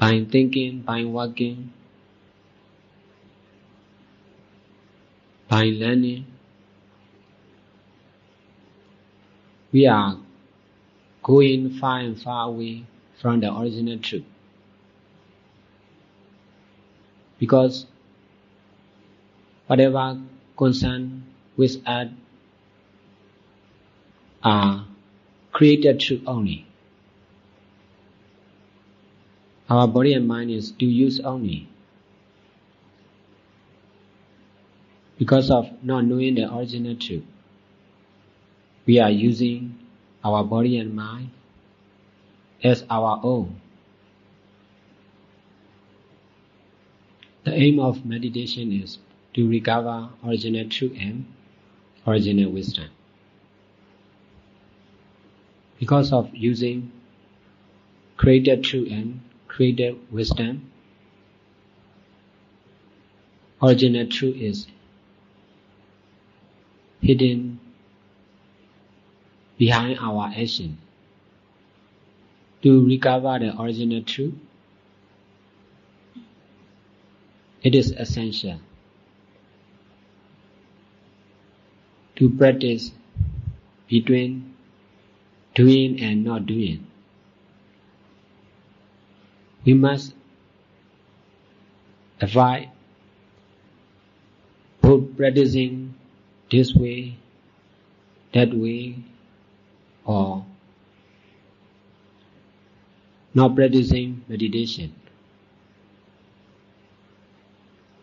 by thinking, by working, by learning, we are going far and far away from the original truth. Because whatever concern with us are created truth only. Our body and mind is to use only. Because of not knowing the original truth, we are using our body and mind as our own. The aim of meditation is to recover original truth and original wisdom. Because of using created truth and created wisdom, original truth is hidden behind our action. To recover the original truth, it is essential to practice between doing and not doing. We must avoid both practicing this way, that way, or not practicing meditation.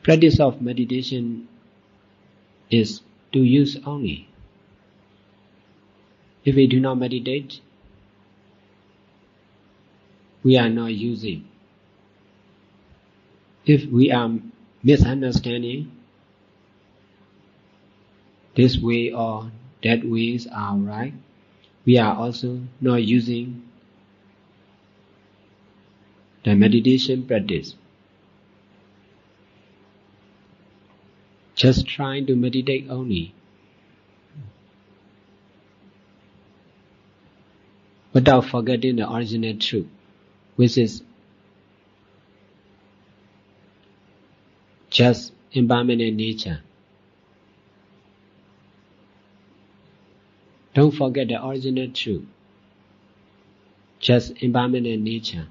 Practice of meditation is to use only. If we do not meditate, we are not using. If we are misunderstanding this way or that ways are right, we are also not using the meditation practice. Just trying to meditate only, without forgetting the original truth, which is just impermanent nature. Don't forget the original truth, just impermanent nature.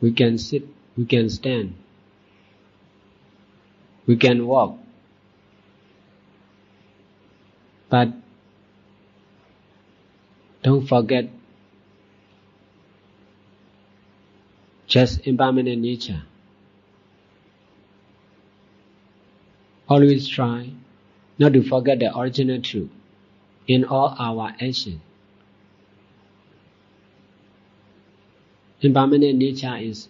We can sit, we can stand, we can walk, but don't forget just impermanent nature. Always try not to forget the original truth in all our action. Impermanent nature is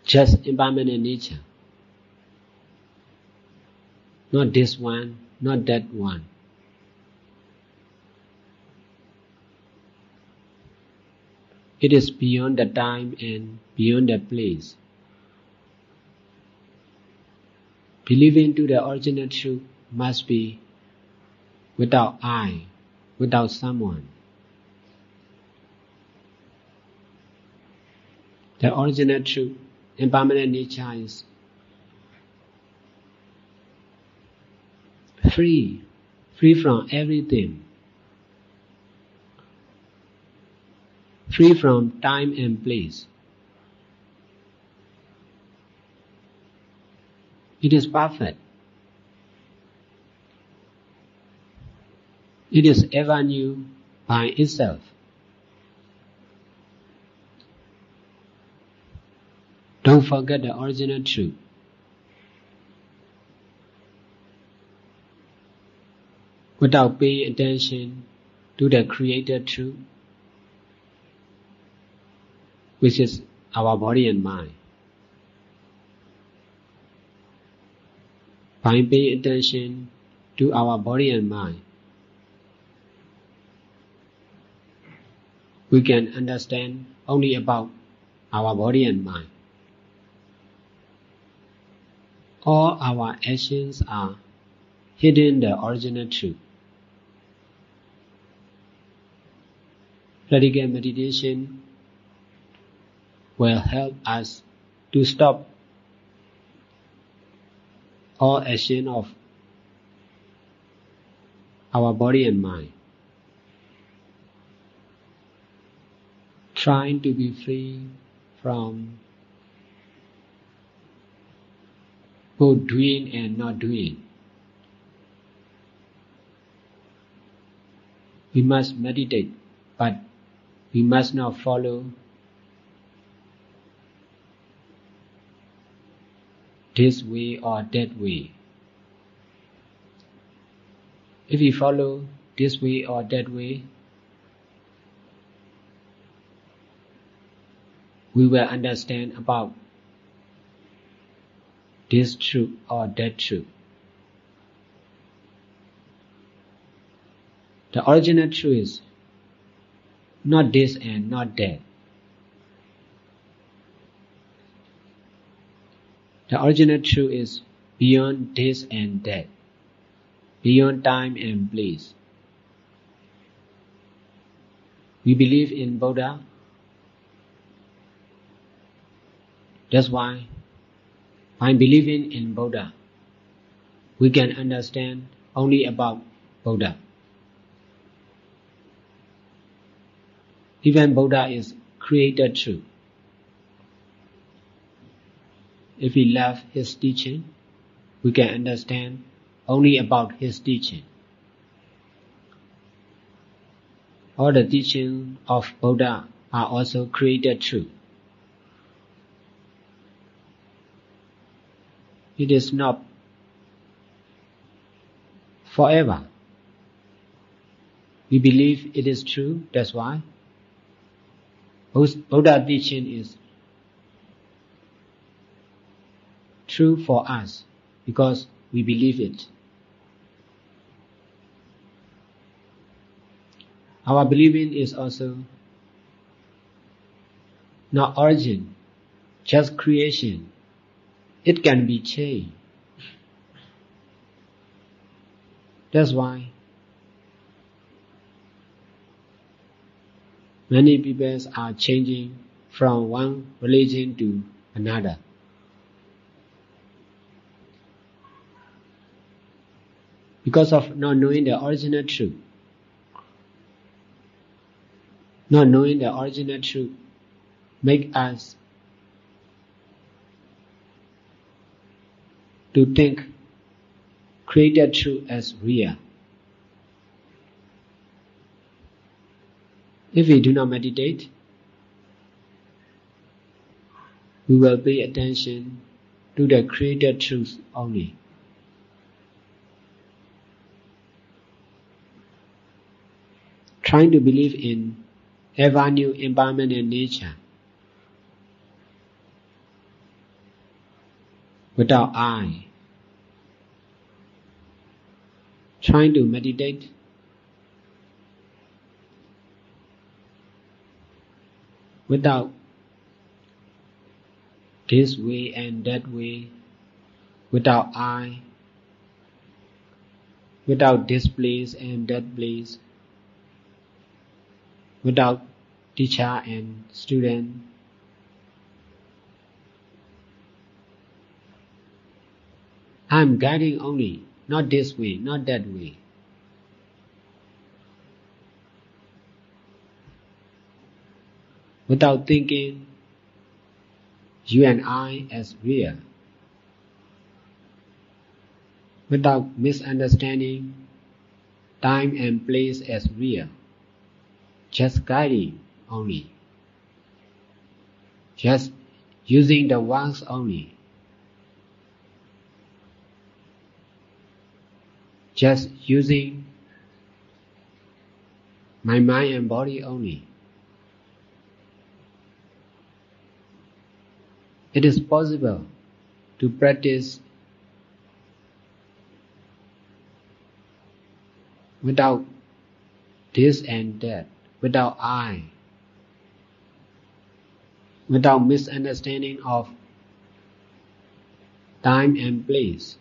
just impermanent nature. Not this one, not that one. It is beyond the time and beyond the place. Believing to the original truth must be without I, without someone. The original truth, impermanent nature is free from everything, free from time and place. It is perfect. It is ever new by itself. Don't forget the original truth. Without paying attention to the created truth, which is our body and mind. By paying attention to our body and mind, we can understand only about our body and mind. All our actions are hidden the original truth. Radical meditation will help us to stop all action of our body and mind, trying to be free from both doing and not doing. We must meditate, but we must not follow this way or that way. If we follow this way or that way, we will understand about this truth or that truth. The original truth is not this and not that. The original truth is beyond this and that, beyond time and place. We believe in Buddha. That's why, by believing in Buddha, we can understand only about Buddha. Even Buddha is created truth. If we love his teaching, we can understand only about his teaching. All the teachings of Buddha are also created truth. It is not forever. We believe it is true, that's why Buddha teaching is true for us, because we believe it. Our believing is also not origin, just creation. It can be changed. That's why many people are changing from one religion to another. Because of not knowing the original truth. Not knowing the original truth make us to think created truth as real. If we do not meditate, we will pay attention to the created truth only. Trying to believe in ever new impermanent nature without I. Trying to meditate without this way and that way, without I, without this place and that place, without teacher and student. I am guiding only, not this way, not that way. Without thinking you and I as real. Without misunderstanding time and place as real. Just guiding only. Just using the words only. Just using my mind and body only. It is possible to practice without this and that, without I, without misunderstanding of time and place.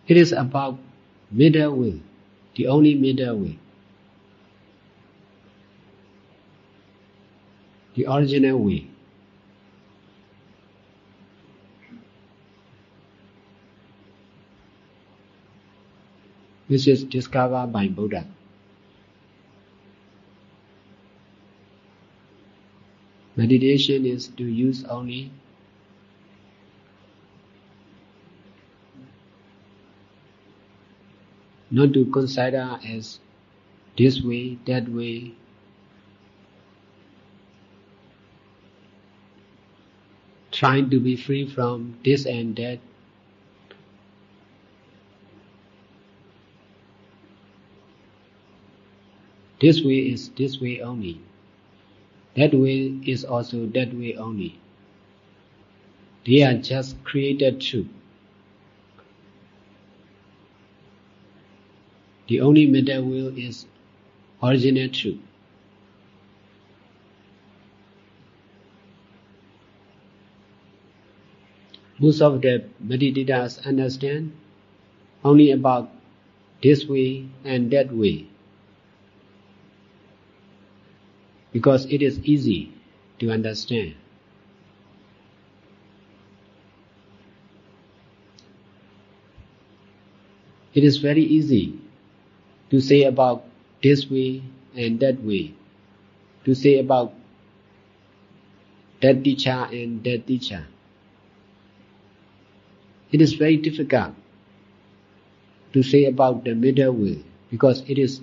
It is about middle way. the only middle way, the original way. Which is discovered by Buddha. Meditation is to use only not to consider as this way, that way, trying to be free from this and that. This way is this way only. That way is also that way only. They are just created truth. The only middle way is original truth. Most of the meditators understand only about this way and that way, because it is easy to understand. It is very easy to say about this way and that way, to say about that teacher and that teacher. It is very difficult to say about the middle way, because it is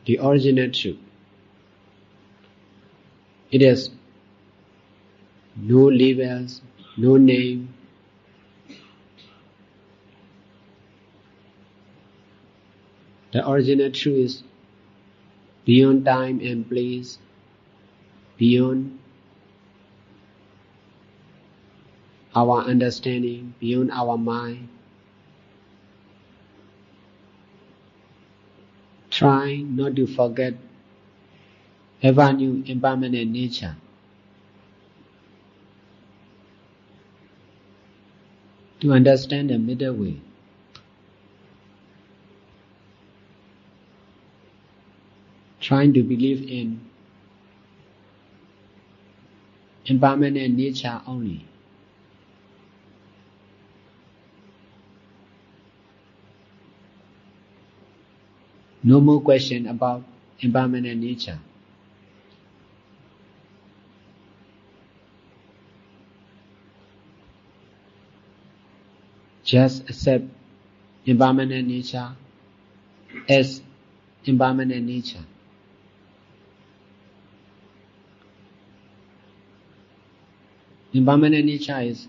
the original truth. It has no labels, no name. The original truth is beyond time and place, beyond our understanding, beyond our mind. Try not to forget ever new impermanent nature. To understand the middle way. Trying to believe in impermanent nature only. No more question about impermanent nature. Just accept impermanent nature as impermanent nature. Impermanent nature is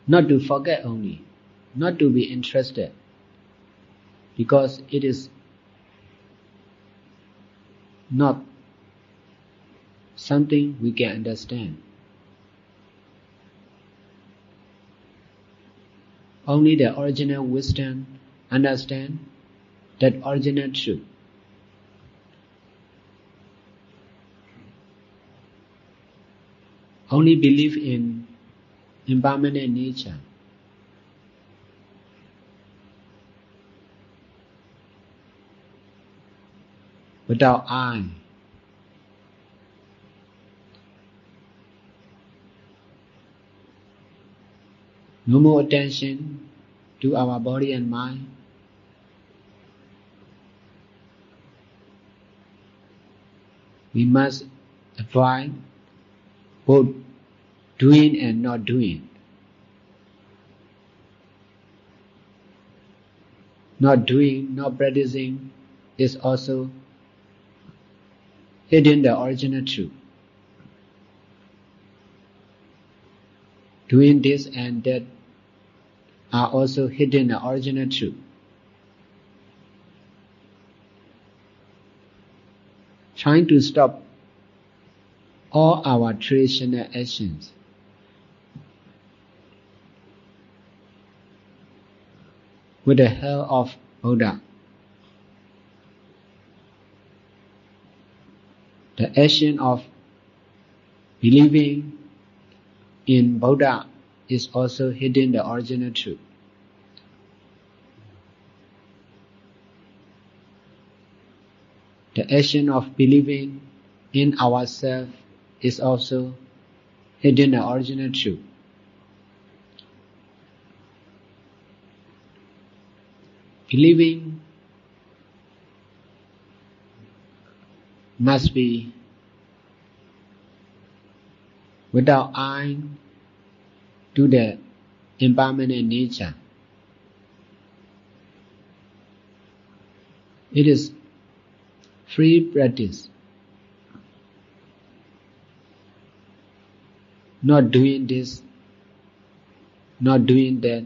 not to forget only, not to be interested, because it is not something we can understand. Only the original wisdom understand that original truth. Only believe in impermanent nature. Without I. No more attention to our body and mind. We must avoid both doing and not doing. Not doing, not practicing is also hidden the original truth. Doing this and that are also hidden the original truth. Trying to stop all our traditional actions. With the help of Buddha. The action of believing in Buddha is also hidden the original truth. The action of believing in ourselves is also hidden the original truth. Believing must be without eye to the impermanent nature. It is free practice, not doing this, not doing that,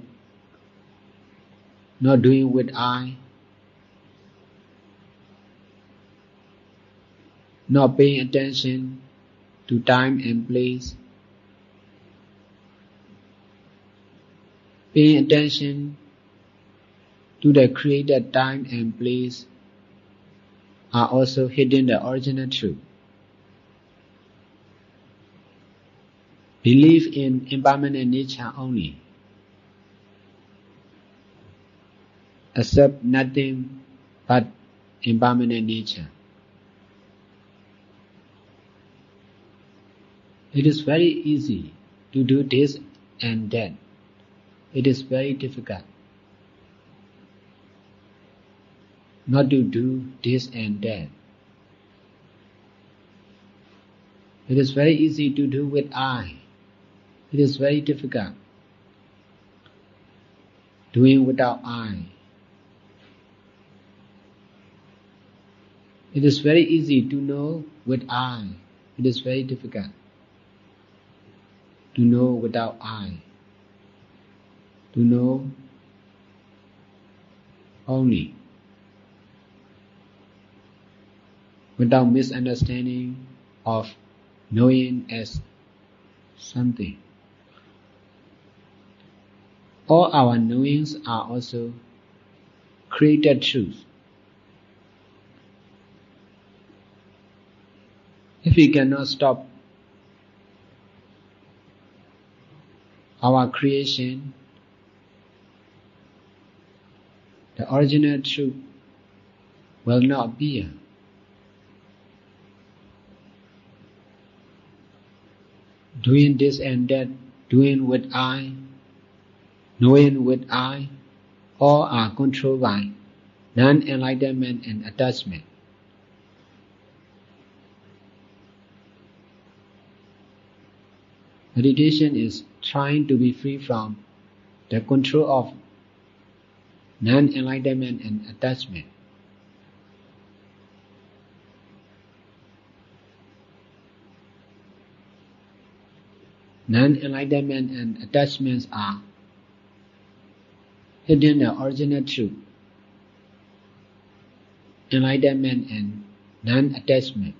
not doing with eye, not paying attention to time and place, paying attention to the created time and place are also hidden the original truth. Believe in impermanent nature only. Accept nothing but impermanent nature. It is very easy to do this and that. It is very difficult not to do this and that. It is very easy to do with eye. It is very difficult doing without eye. It is very easy to know with eye. It is very difficult to know without eye. To know only without misunderstanding of knowing as something. All our knowings are also created truths. If we cannot stop our creation, the original truth will not appear. Doing this and that, doing with I, knowing with I, all are controlled by non-enlightenment and attachment. Meditation is trying to be free from the control of non-enlightenment and attachment. Non-enlightenment and attachments are hidden the original truth. Enlightenment and non-attachment.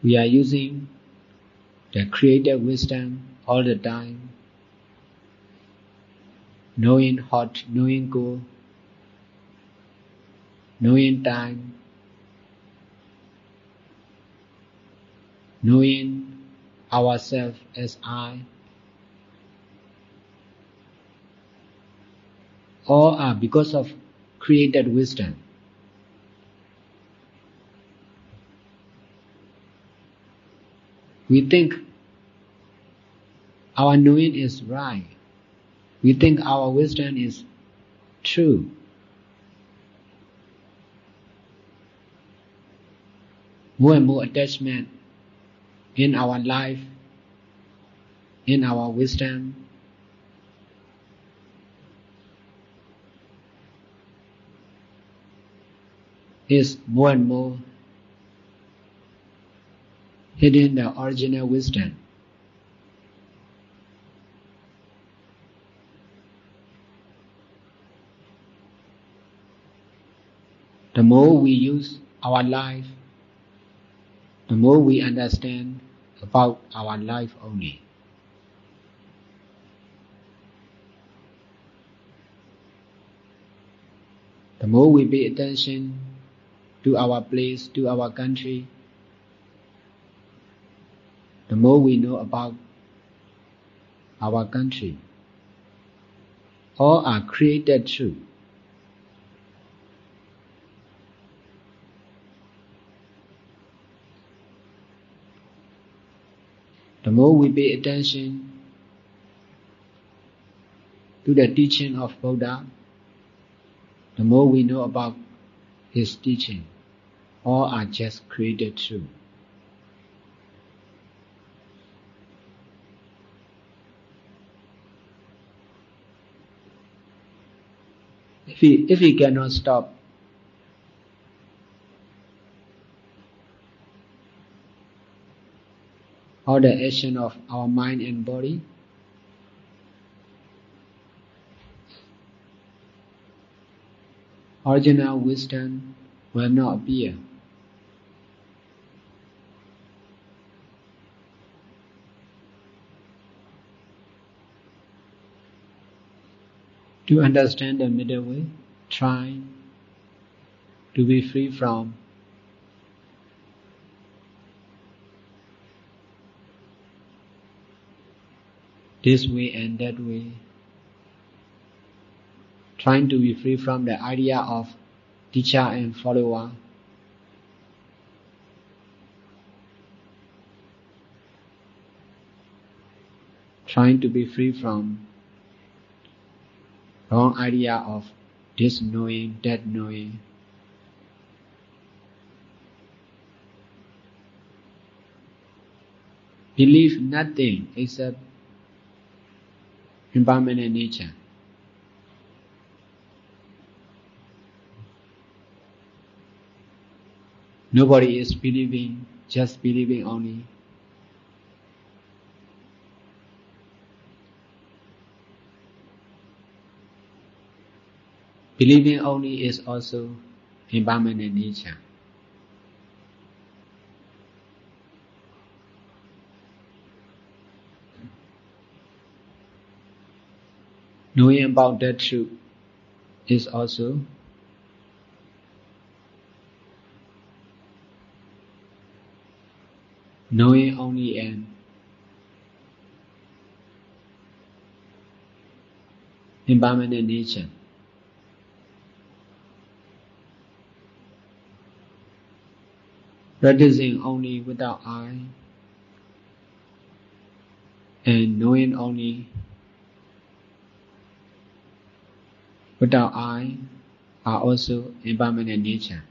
We are using the creative wisdom all the time, knowing hot, knowing cold, knowing time, knowing ourselves as I. All are because of created wisdom. We think our knowing is right. We think our wisdom is true. More and more attachment in our life, in our wisdom, is more and more hidden the original wisdom. The more we use our life, the more we understand about our life only. The more we pay attention to our place, to our country, the more we know about our country. All are created truth. The more we pay attention to the teaching of Buddha, the more we know about his teaching. All are just created truth. If we cannot stop all the action of our mind and body, original wisdom will not appear. To understand the middle way, try to be free from this way and that way, trying to be free from the idea of teacher and follower, trying to be free from wrong idea of this knowing, that knowing. Believe nothing except impermanent nature. Nobody is believing, just believing only. Believing only is also impermanent nature. Knowing about that truth is also knowing only and impermanent nature. Practicing only without I and knowing only without I are also impermanent nature.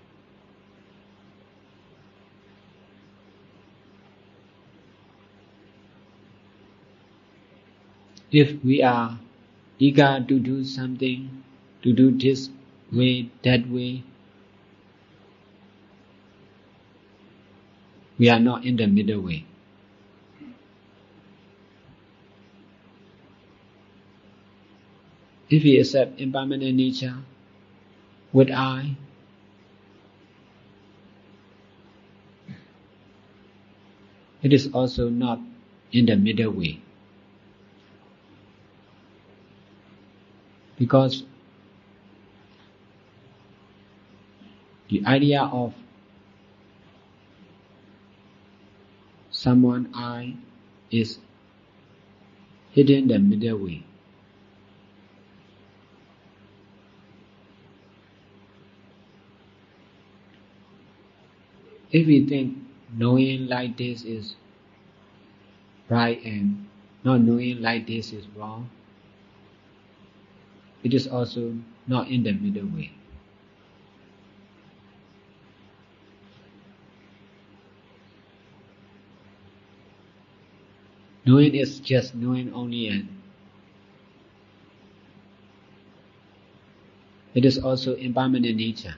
If we are eager to do something, to do this way, that way, we are not in the middle way. If we accept impermanent nature with I, it is also not in the middle way. Because the idea of someone I is hidden the middle way. If we think knowing like this is right and not knowing like this is wrong, it is also not in the middle way. Knowing is just knowing only, and it is also impermanent nature.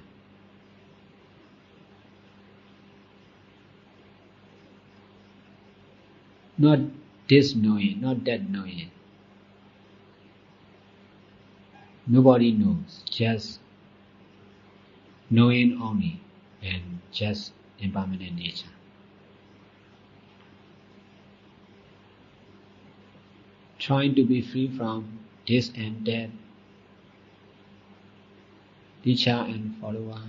Not this knowing, not that knowing. Nobody knows, just knowing only and just impermanent nature. Trying to be free from this and that, teacher and follower,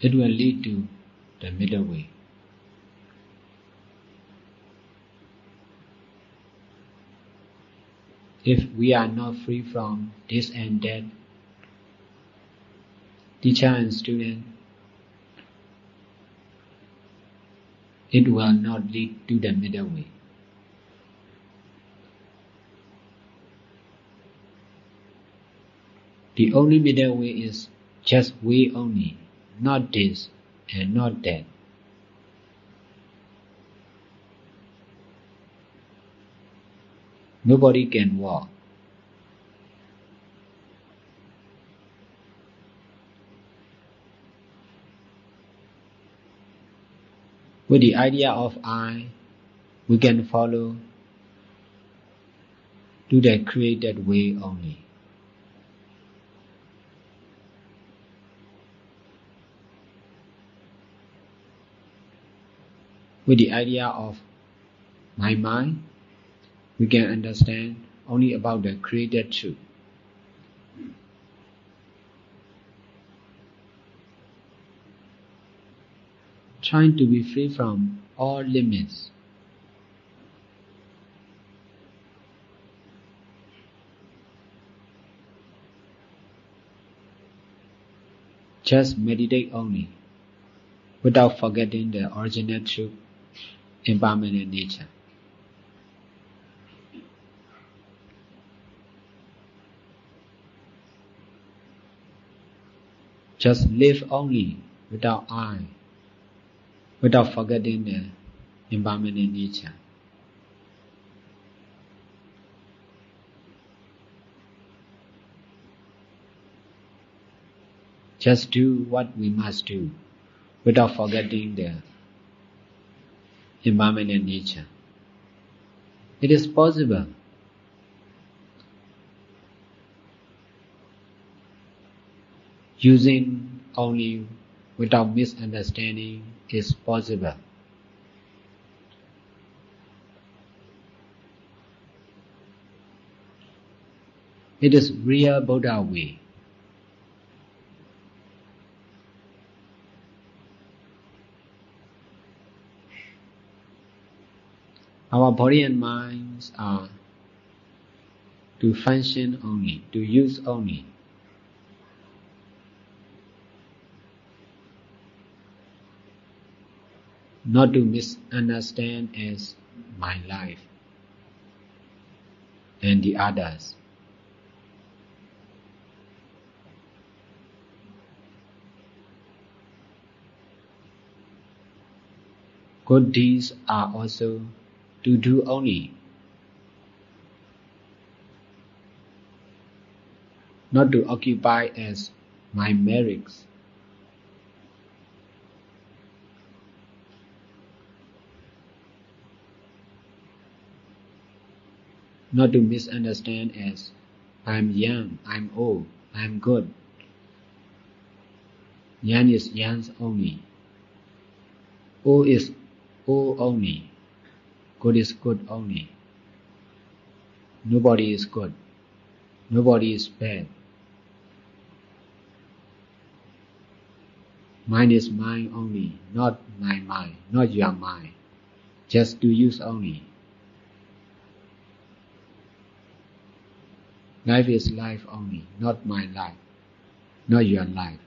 it will lead to the middle way. If we are not free from this and that, teacher and student, it will not lead to the middle way. The only middle way is just way only, not this and not that. Nobody can walk. With the idea of I, we can follow to the created way only. With the idea of my mind, we can understand only about the created truth. Trying to be free from all limits. Just meditate only, without forgetting the original truth, impermanent nature. Just live only without I, without forgetting the impermanent nature. Just do what we must do, without forgetting the impermanent nature. It is possible. Using only without misunderstanding is possible. It is real Buddha way. Our body and minds are to function only, to use only. Not to misunderstand as my life and the others. Good deeds are also to do only, not to occupy as my merits. Not to misunderstand as I'm young, I'm old, I'm good. Young is young only. Old is old only. Good is good only. Nobody is good. Nobody is bad. Mine is mine only, not my mind, not your mind. Just to use only. Life is life only, not my life, not your life.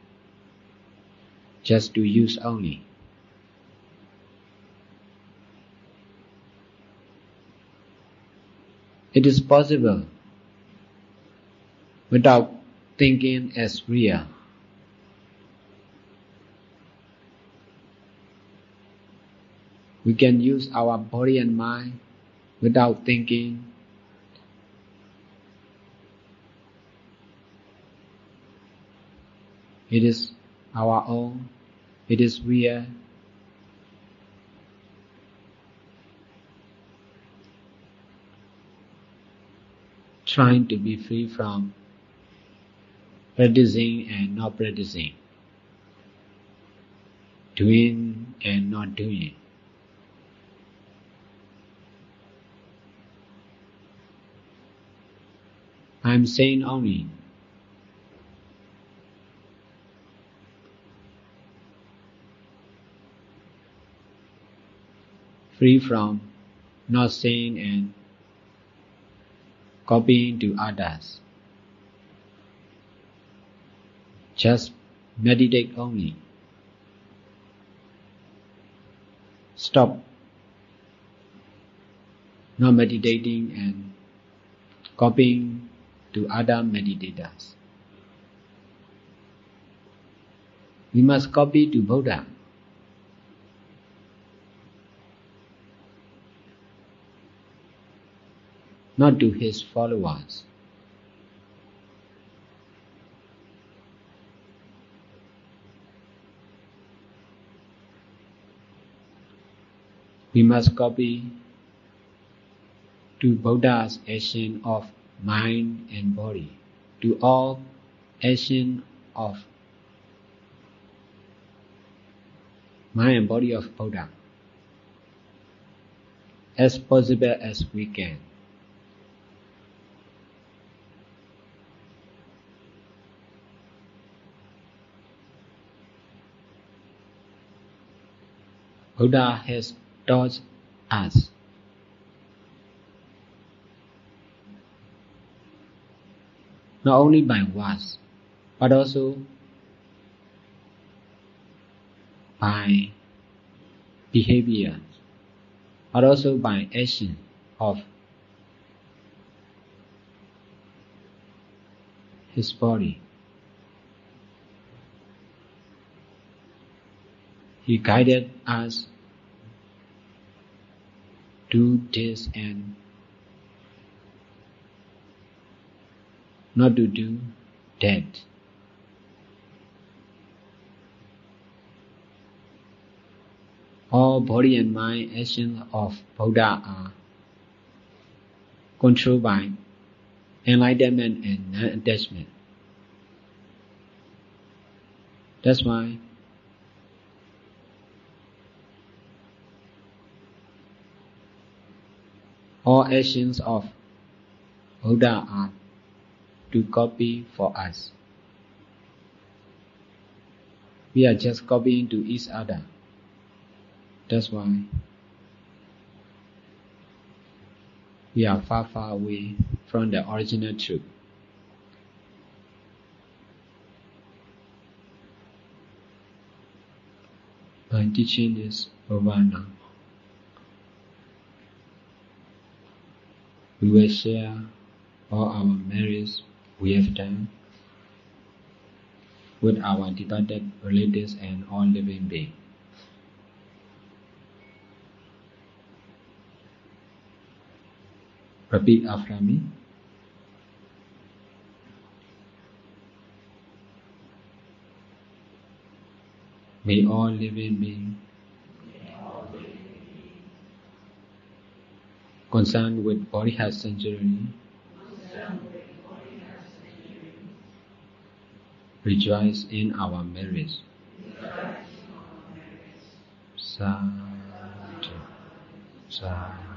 Just to use only. It is possible without thinking as real. We can use our body and mind without thinking. It is our own. It is real. Trying to be free from practicing and not practicing, doing and not doing. I am saying only. free from not saying and copying to others. Just meditate only. Stop not meditating and copying to other meditators. We must copy to Buddha. Not to his followers. We must copy to Buddha's action of mind and body, to all action of mind and body of Buddha, as possible as we can. Buddha has taught us not only by words, but also by behavior, but also by action of his body. He guided us to this and not to do that. All body and mind actions of Buddha are controlled by enlightenment and non-attachment. That's why all actions of Buddha are to copy for us. We are just copying to each other. That's why we are far, far away from the original truth. My teaching is over now. We will share all our merits we have done with our departed relatives and all living beings. Repeat after me. May all living beings concerned with body health century rejoice in our merits. Sadhu, sadhu.